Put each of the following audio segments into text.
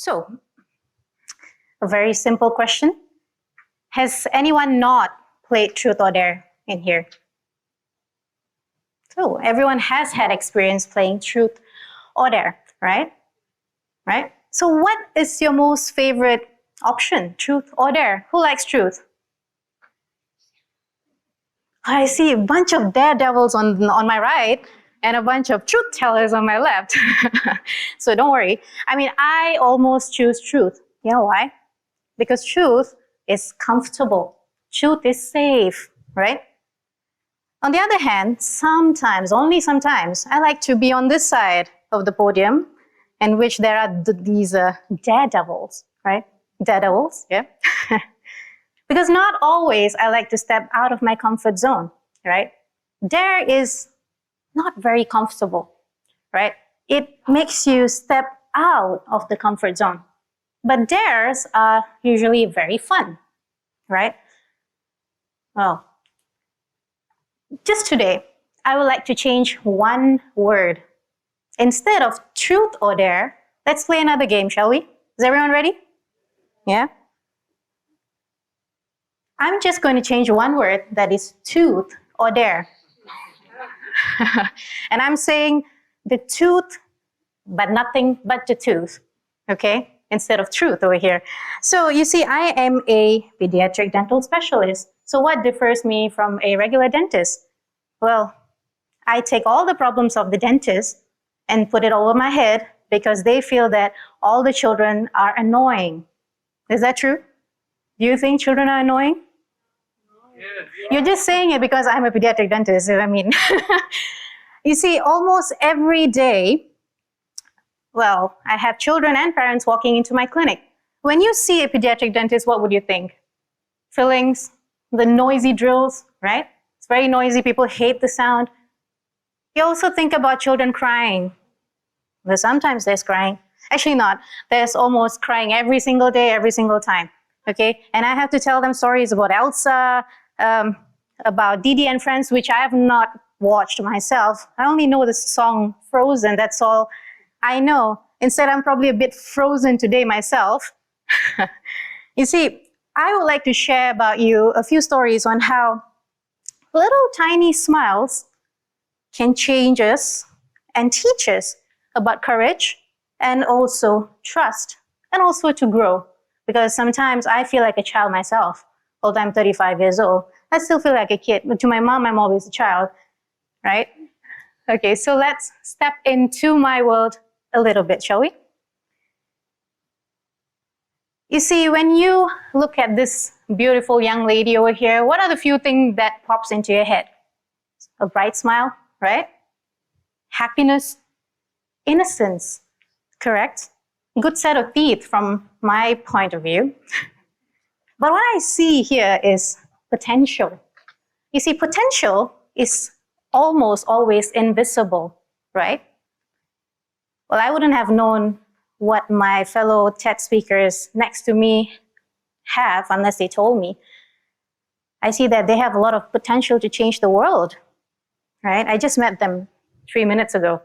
So, a very simple question. Has anyone not played Truth or Dare in here? So, everyone has had experience playing Truth or Dare, right? Right? So, what is your most favorite option, Truth or Dare? Who likes Truth? I see a bunch of daredevils on my right and a bunch of truth tellers on my left. So don't worry. I mean, I almost choose Truth. You know why? Because Truth is comfortable. Truth is safe, right? On the other hand, sometimes, only sometimes, I like to be on this side of the podium in which there are these daredevils, right? Daredevils, yeah. Because not always I like to step out of my comfort zone, right? Dare is not very comfortable, right? It makes you step out of the comfort zone. But dares are usually very fun, right? Well, just today, I would like to change one word. Instead of Truth or Dare, let's play another game, shall we? Is everyone ready? Yeah? I'm just going to change one word, that is Tooth or Dare. And I'm saying the tooth, but nothing but the tooth, okay? Instead of truth over here. So you see, I am a pediatric dental specialist. So what differs me from a regular dentist? Well, I take all the problems of the dentist and put it over my head because they feel that all the children are annoying. Is that true? Do you think children are annoying? Yes. You're just saying it because I'm a pediatric dentist. I mean, you see, almost every day, well, I have children and parents walking into my clinic. When you see a pediatric dentist, what would you think? Fillings, the noisy drills, right? It's very noisy. People hate the sound. You also think about children crying. Well, sometimes there's crying. Actually not. There's almost crying every single day, every single time. Okay? And I have to tell them stories about Elsa, about Didi and Friends, which I have not watched myself. I only know the song Frozen. That's all I know. Instead, I'm probably a bit frozen today myself. You see, I would like to share about you a few stories on how little tiny smiles can change us and teach us about courage and also trust and also to grow. Because sometimes I feel like a child myself. Although I'm 35 years old, I still feel like a kid. But to my mom, I'm always a child, right? Okay, so let's step into my world a little bit, shall we? You see, when you look at this beautiful young lady over here, what are the few things that pops into your head? A bright smile, right? Happiness, innocence, correct? Good set of teeth from my point of view. But what I see here is potential. You see, potential is almost always invisible, right? Well, I wouldn't have known what my fellow TED speakers next to me have unless they told me. I see that they have a lot of potential to change the world, right? I just met them 3 minutes ago.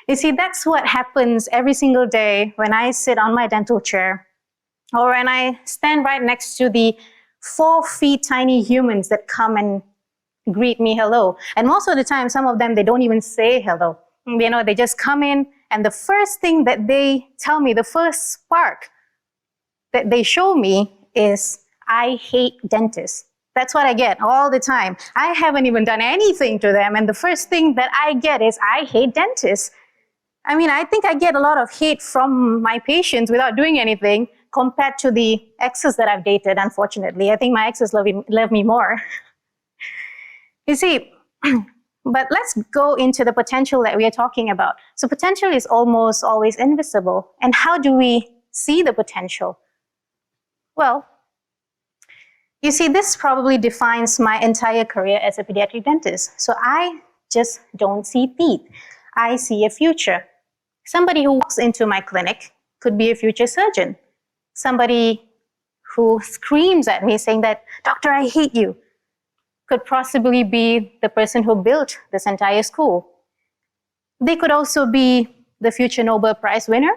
You see, that's what happens every single day when I sit on my dental chair or when I stand right next to the 4 feet tiny humans that come and greet me hello. And most of the time, some of them, they don't even say hello. You know, they just come in and the first thing that they tell me, the first spark that they show me is, I hate dentists. That's what I get all the time. I haven't even done anything to them. And the first thing that I get is, I hate dentists. I mean, I think I get a lot of hate from my patients without doing anything compared to the exes that I've dated, unfortunately. I think my exes love me more. You see, but let's go into the potential that we are talking about. So potential is almost always invisible. And how do we see the potential? Well, you see, this probably defines my entire career as a pediatric dentist. So I just don't see teeth. I see a future. Somebody who walks into my clinic could be a future surgeon. Somebody who screams at me saying that, "Doctor, I hate you," could possibly be the person who built this entire school. They could also be the future Nobel Prize winner.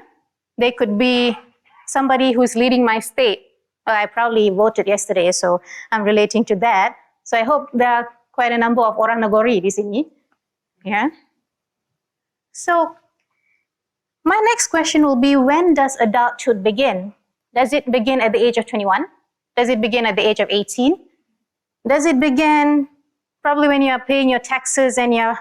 They could be somebody who's leading my state. Well, I probably voted yesterday, so I'm relating to that. So I hope there are quite a number of orang Nagori di sini. Yeah. So my next question will be, when does adulthood begin? Does it begin at the age of 21? Does it begin at the age of 18? Does it begin probably when you're paying your taxes and you're,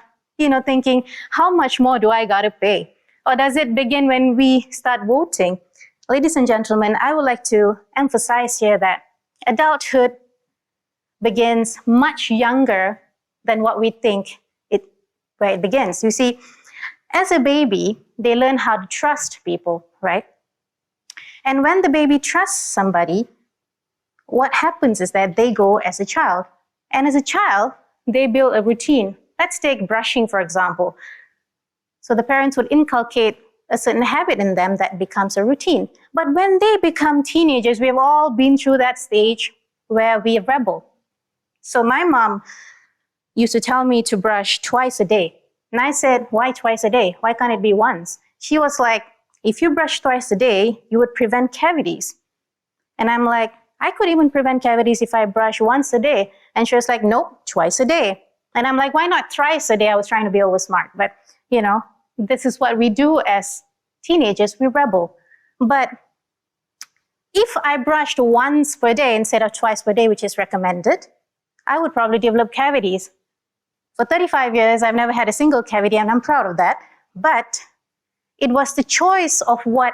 thinking, how much more do I gotta pay? Or does it begin when we start voting? Ladies and gentlemen, I would like to emphasize here that adulthood begins much younger than what we think where it begins. You see, as a baby, they learn how to trust people, right? And when the baby trusts somebody, what happens is that they go as a child. And as a child, they build a routine. Let's take brushing, for example. So the parents would inculcate a certain habit in them that becomes a routine. But when they become teenagers, we've all been through that stage where we rebel. So my mom used to tell me to brush twice a day. And I said, why twice a day? Why can't it be once? She was like, if you brush twice a day, you would prevent cavities. And I'm like, I could even prevent cavities if I brush once a day. And she was like, nope, twice a day. And I'm like, why not thrice a day? I was trying to be over smart. But, this is what we do as teenagers, we rebel. But if I brushed once per day instead of twice per day, which is recommended, I would probably develop cavities. For 35 years, I've never had a single cavity, and I'm proud of that. But it was the choice of what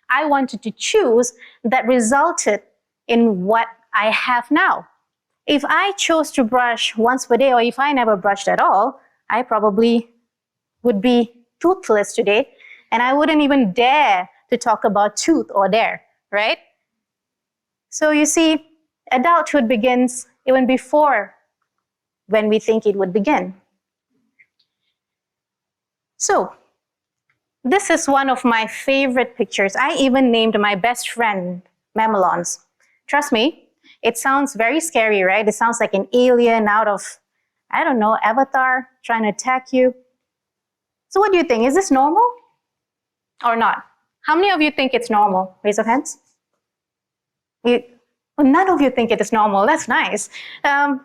I wanted to choose that resulted in what I have now. If I chose to brush once per day, or if I never brushed at all, I probably would be toothless today, and I wouldn't even dare to talk about tooth or dare, right? So you see, adulthood begins even before when we think it would begin. So this is one of my favorite pictures. I even named my best friend Mamelons. Trust me, it sounds very scary, right? It sounds like an alien out of, I don't know, Avatar trying to attack you. So what do you think? Is this normal or not? How many of you think it's normal? Raise your hands. None of you think it is normal. That's nice.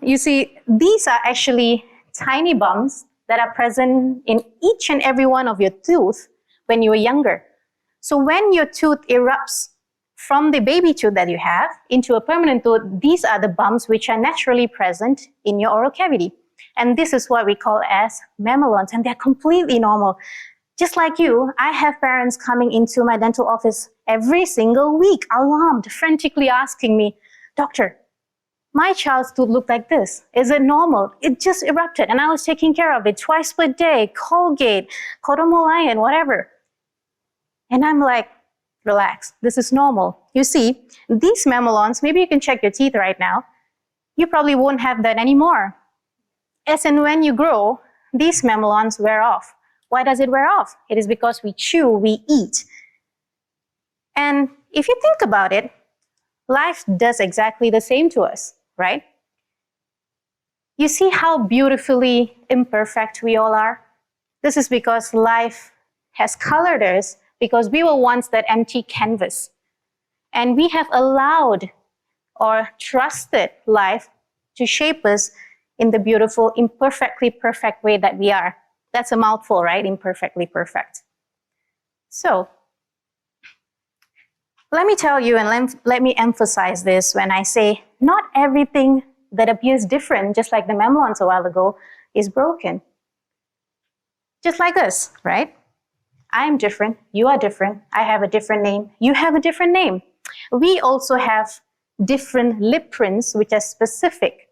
You see, these are actually tiny bumps that are present in each and every one of your teeth when you were younger. So when your tooth erupts from the baby tooth that you have into a permanent tooth, these are the bumps which are naturally present in your oral cavity. And this is what we call as mamelons, and they're completely normal. Just like you, I have parents coming into my dental office every single week, alarmed, frantically asking me, Doctor, my child's tooth looked like this. Is it normal? It just erupted, and I was taking care of it twice per day, Colgate, Kodomo Lion, whatever. And I'm like, relax, this is normal. You see, these mamelons, maybe you can check your teeth right now, you probably won't have that anymore. As and when you grow, these mamelons wear off. Why does it wear off? It is because we chew, we eat. And if you think about it, life does exactly the same to us, right? You see how beautifully imperfect we all are? This is because life has colored us, because we were once that empty canvas. And we have allowed or trusted life to shape us in the beautiful, imperfectly perfect way that we are. That's a mouthful, right? Imperfectly perfect. So, let me tell you and let me emphasize this when I say not everything that appears different, just like the mamelons a while ago, is broken. Just like us, right? I'm different, you are different, I have a different name, you have a different name. We also have different lip prints which are specific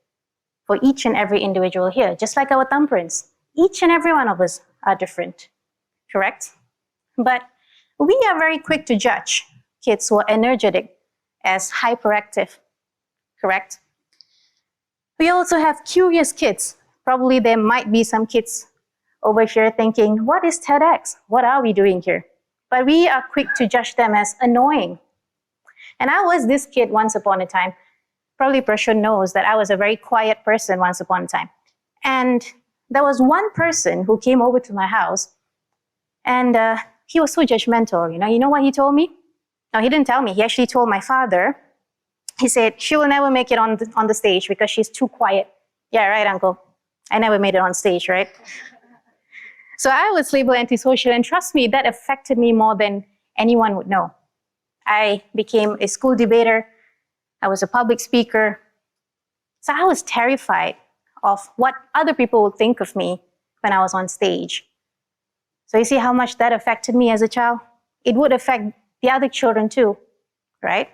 for each and every individual here, just like our thumbprints. Each and every one of us are different, correct? But we are very quick to judge kids who are energetic as hyperactive, correct? We also have curious kids. Probably there might be some kids over here thinking, what is TEDx? What are we doing here? But we are quick to judge them as annoying. And I was this kid once upon a time. Probably Prashant knows that I was a very quiet person once upon a time. And there was one person who came over to my house, and he was so judgmental, You know what he told me? No, he didn't tell me. He actually told my father. He said, she will never make it on the stage because she's too quiet. Yeah, right, uncle. I never made it on stage, right? So I was labeled antisocial, and trust me, that affected me more than anyone would know. I became a school debater. I was a public speaker. So I was terrified of what other people would think of me when I was on stage. So you see how much that affected me as a child? It would affect the other children too, right?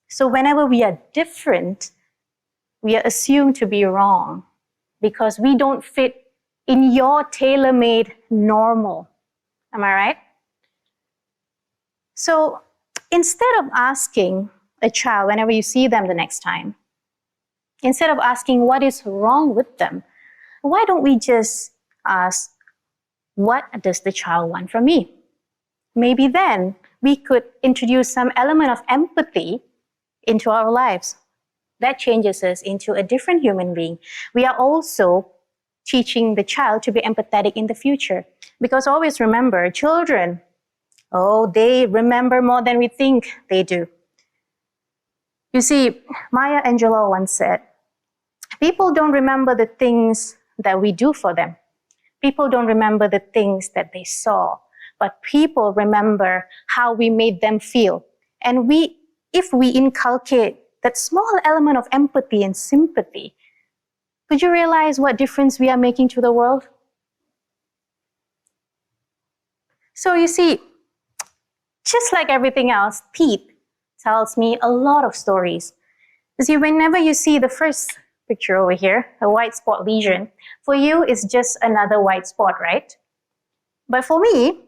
So whenever we are different, we are assumed to be wrong because we don't fit in your tailor-made normal. Am I right? So instead of asking a child whenever you see them the next time, instead of asking what is wrong with them, why don't we just ask, what does the child want from me? Maybe then we could introduce some element of empathy into our lives. That changes us into a different human being. We are also teaching the child to be empathetic in the future. Because always remember, children, they remember more than we think they do. You see, Maya Angelou once said, people don't remember the things that we do for them. People don't remember the things that they saw, but people remember how we made them feel. And if we inculcate that small element of empathy and sympathy, could you realize what difference we are making to the world? So you see, just like everything else, teeth tells me a lot of stories. You see, whenever you see the first picture over here, a white spot lesion, for you it's just another white spot, right? But for me,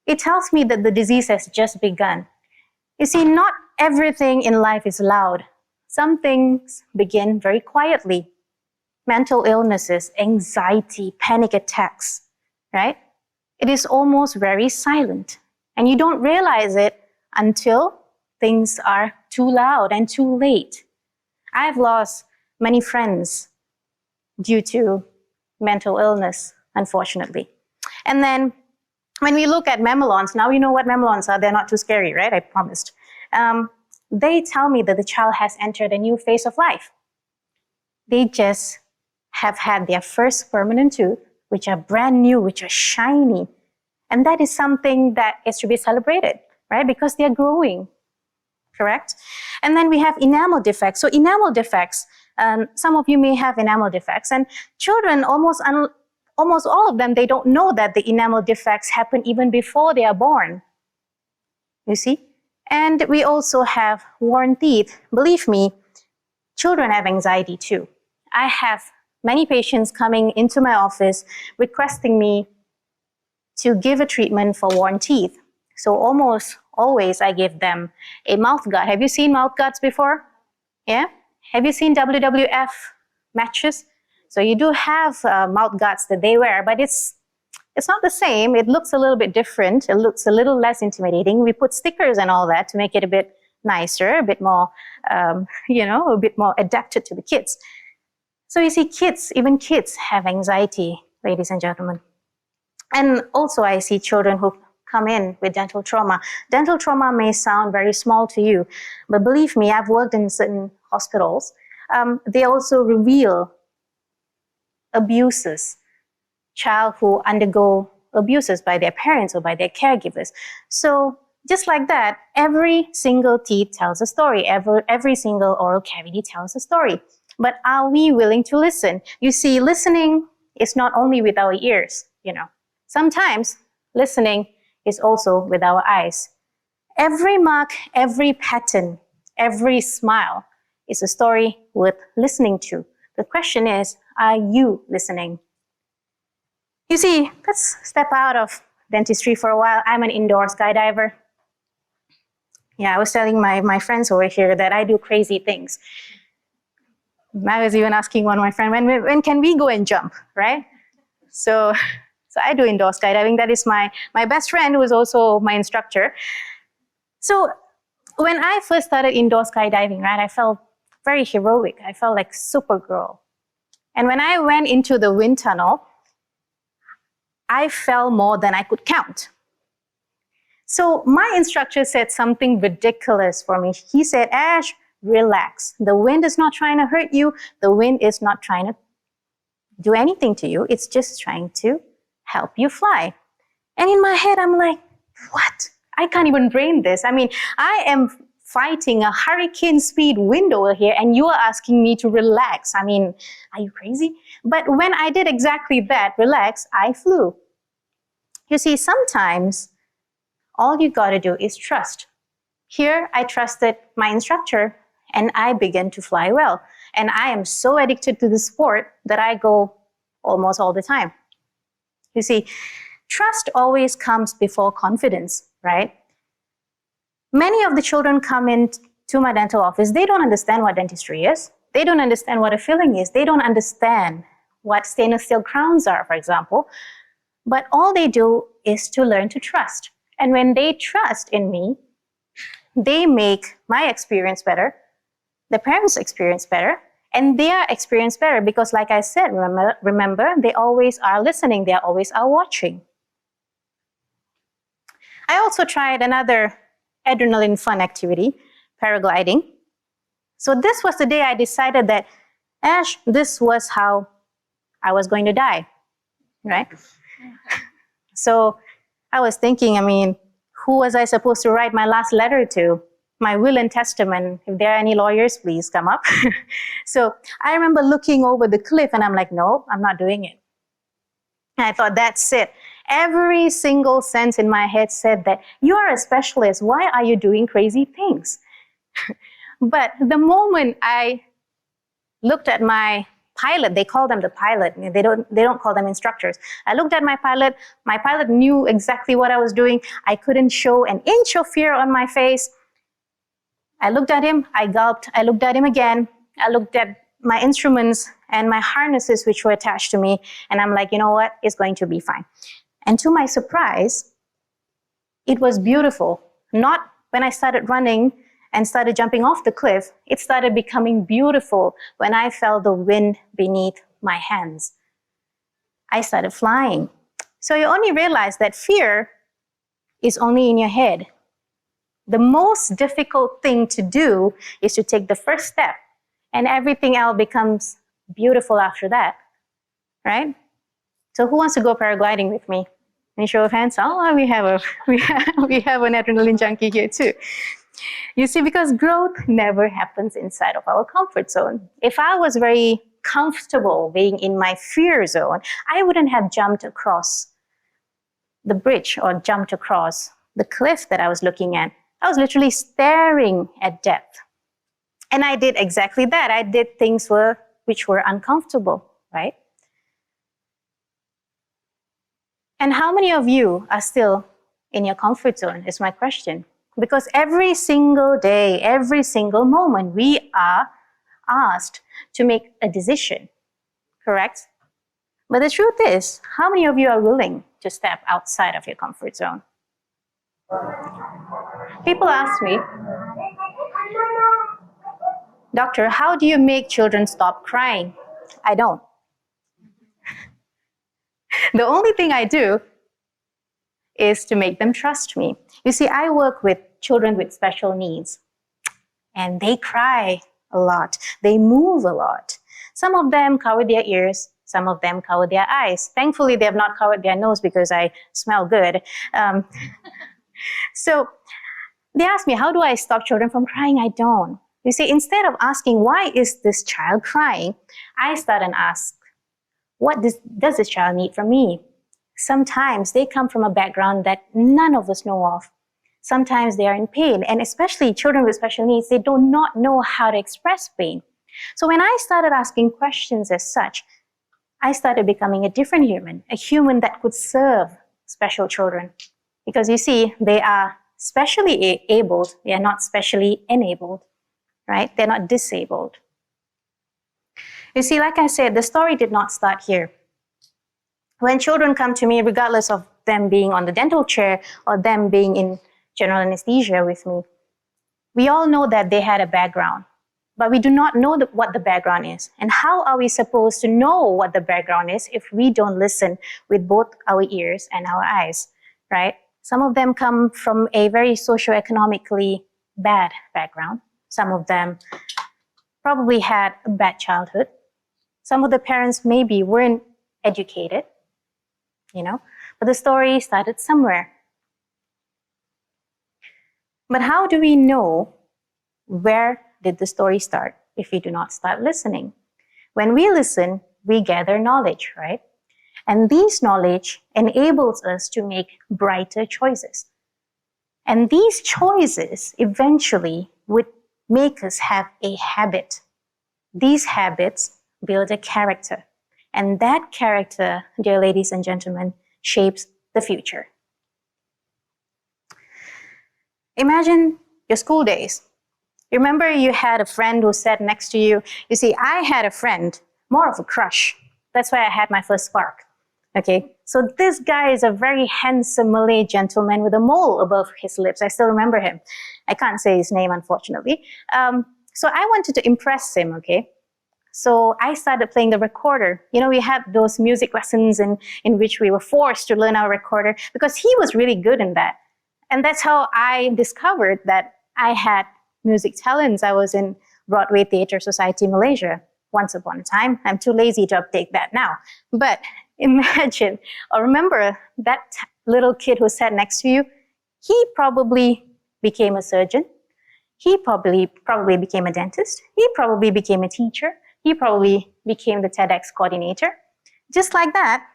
it tells me that the disease has just begun. You see, not everything in life is loud. Some things begin very quietly. Mental illnesses, anxiety, panic attacks, right? It is almost very silent. And you don't realize it until things are too loud and too late. I've lost many friends due to mental illness, unfortunately. And then when we look at mamelons, now you know what mamelons are. They're not too scary, right? I promised. They tell me that the child has entered a new phase of life. They just have had their first permanent tooth, which are brand new, which are shiny. And that is something that is to be celebrated, right? Because they're growing, correct? And then we have enamel defects. So enamel defects, some of you may have enamel defects. And children, almost all of them, they don't know that the enamel defects happen even before they are born. You see? And we also have worn teeth. Believe me, children have anxiety too. I have many patients coming into my office requesting me to give a treatment for worn teeth. So almost always I give them a mouth guard. Have you seen mouth guards before? Yeah? Have you seen WWF matches? So you do have mouth guards that they wear, but it's not the same. It looks a little bit different. It looks a little less intimidating. We put stickers and all that to make it a bit nicer, a bit more, a bit more adapted to the kids. So you see, even kids have anxiety, ladies and gentlemen. And also I see children who come in with dental trauma. Dental trauma may sound very small to you, but believe me, I've worked in certain hospitals. They also reveal abuses, child who undergo abuses by their parents or by their caregivers. So just like that, every single teeth tells a story. Every single oral cavity tells a story. But are we willing to listen? You see, listening is not only with our ears, Sometimes listening is also with our eyes. Every mark, every pattern, every smile is a story worth listening to. The question is, are you listening? You see, let's step out of dentistry for a while. I'm an indoor skydiver. Yeah, I was telling my friends over here that I do crazy things. I was even asking one of my friends, when can we go and jump, right? So I do indoor skydiving. That is my best friend who is also my instructor. So when I first started indoor skydiving, right, I felt very heroic. I felt like Supergirl. And when I went into the wind tunnel, I fell more than I could count. So my instructor said something ridiculous for me. He said, Ash, relax. The wind is not trying to hurt you. The wind is not trying to do anything to you. It's just trying to help you fly. And in my head, I'm like, what? I can't even brain this. I mean, I am fighting a hurricane speed wind over here and you are asking me to relax. I mean, are you crazy? But when I did exactly that, relax, I flew. You see, sometimes all you got to do is trust. Here, I trusted my instructor and I began to fly well. And I am so addicted to the sport that I go almost all the time. You see, trust always comes before confidence, right? Many of the children come into my dental office, they don't understand what dentistry is. They don't understand what a filling is. They don't understand what stainless steel crowns are, for example. But all they do is to learn to trust. And when they trust in me, they make my experience better, the parents' experience better, and their experience better because, like I said, remember, they always are listening. They always are watching. I also tried another adrenaline fun activity, paragliding. So this was the day I decided that, Ash, this was how I was going to die, right? So I was thinking, I mean, who was I supposed to write my last letter to? My will and testament. If there are any lawyers, please come up. So I remember looking over the cliff and I'm like, no, I'm not doing it. And I thought, that's it. Every single sense in my head said that you are a specialist. Why are you doing crazy things? But the moment I looked at my pilot, they call them the pilot. They don't call them instructors. I looked at my pilot. My pilot knew exactly what I was doing. I couldn't show an inch of fear on my face. I looked at him. I gulped. I looked at him again. I looked at my instruments and my harnesses which were attached to me. And I'm like, you know what? It's going to be fine. And to my surprise, it was beautiful. Not when I started running and started jumping off the cliff, it started becoming beautiful when I felt the wind beneath my hands. I started flying. So you only realize that fear is only in your head. The most difficult thing to do is to take the first step, and everything else becomes beautiful after that, right? So who wants to go paragliding with me? Any show of hands? Oh, we have an adrenaline junkie here too. You see, because growth never happens inside of our comfort zone. If I was very comfortable being in my fear zone, I wouldn't have jumped across the bridge or jumped across the cliff that I was looking at. I was literally staring at death. And I did exactly that. I did things which were uncomfortable, right? And how many of you are still in your comfort zone is my question. Because every single day, every single moment, we are asked to make a decision, correct? But the truth is, how many of you are willing to step outside of your comfort zone? People ask me, Doctor, how do you make children stop crying? I don't. The only thing I do is to make them trust me. You see, I work with children with special needs, and they cry a lot. They move a lot. Some of them cover their ears. Some of them cover their eyes. Thankfully, they have not covered their nose because I smell good. So they ask me, how do I stop children from crying? I don't. You see, instead of asking, why is this child crying? I start and ask, what does this child need from me? Sometimes they come from a background that none of us know of. Sometimes they are in pain, and especially children with special needs, they do not know how to express pain. So when I started asking questions as such, I started becoming a different human, a human that could serve special children. Because you see, they are specially abled, they are not specially enabled, right? They're not disabled. You see, like I said, the story did not start here. When children come to me, regardless of them being on the dental chair or them being in general anesthesia with me, we all know that they had a background, but we do not know what the background is. And how are we supposed to know what the background is if we don't listen with both our ears and our eyes, right? Some of them come from a very socioeconomically bad background. Some of them probably had a bad childhood. Some of the parents maybe weren't educated, but the story started somewhere. But how do we know where did the story start if we do not start listening? When we listen, we gather knowledge, right? And this knowledge enables us to make brighter choices. And these choices eventually would make us have a habit. These habits build a character. And that character, dear ladies and gentlemen, shapes the future. Imagine your school days. Remember you had a friend who sat next to you. You see, I had a friend, more of a crush. That's why I had my first spark. Okay, so this guy is a very handsome Malay gentleman with a mole above his lips. I still remember him. I can't say his name, unfortunately. So I wanted to impress him, okay? So I started playing the recorder. We had those music lessons in which we were forced to learn our recorder because he was really good in that. And that's how I discovered that I had music talents. I was in Broadway Theatre Society Malaysia once upon a time. I'm too lazy to update that now. But imagine, or remember that little kid who sat next to you, he probably became a surgeon. He probably became a dentist. He probably became a teacher. He probably became the TEDx coordinator. Just like that,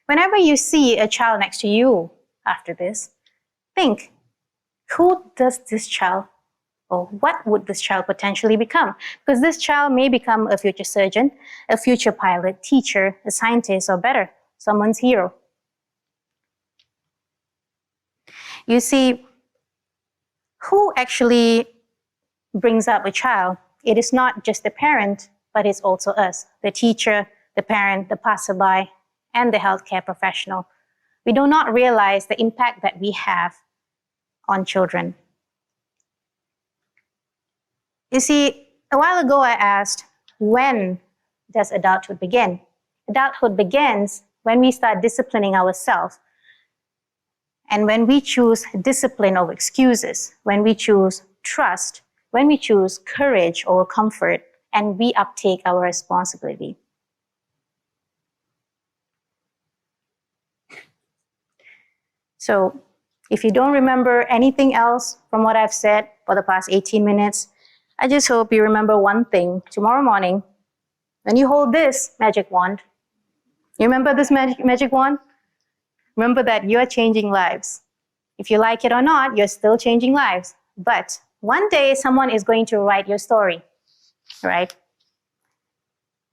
whenever you see a child next to you after this, think, who does this child, or what would this child potentially become? Because this child may become a future surgeon, a future pilot, teacher, a scientist, or better, someone's hero. You see, who actually brings up a child? It is not just the parent, but it's also us, the teacher, the parent, the passerby, and the healthcare professional. We do not realize the impact that we have on children. You see, a while ago I asked, when does adulthood begin? Adulthood begins when we start disciplining ourselves. And when we choose discipline over excuses, when we choose trust, when we choose courage over comfort, and we uptake our responsibility. So, if you don't remember anything else from what I've said for the past 18 minutes, I just hope you remember one thing. Tomorrow morning, when you hold this magic wand, you remember this magic wand? Remember that you're changing lives. If you like it or not, you're still changing lives. But one day, someone is going to write your story, right?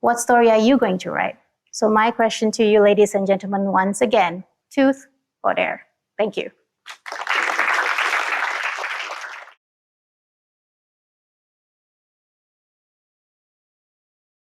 What story are you going to write? So my question to you, ladies and gentlemen, once again, tooth or dare? Thank you.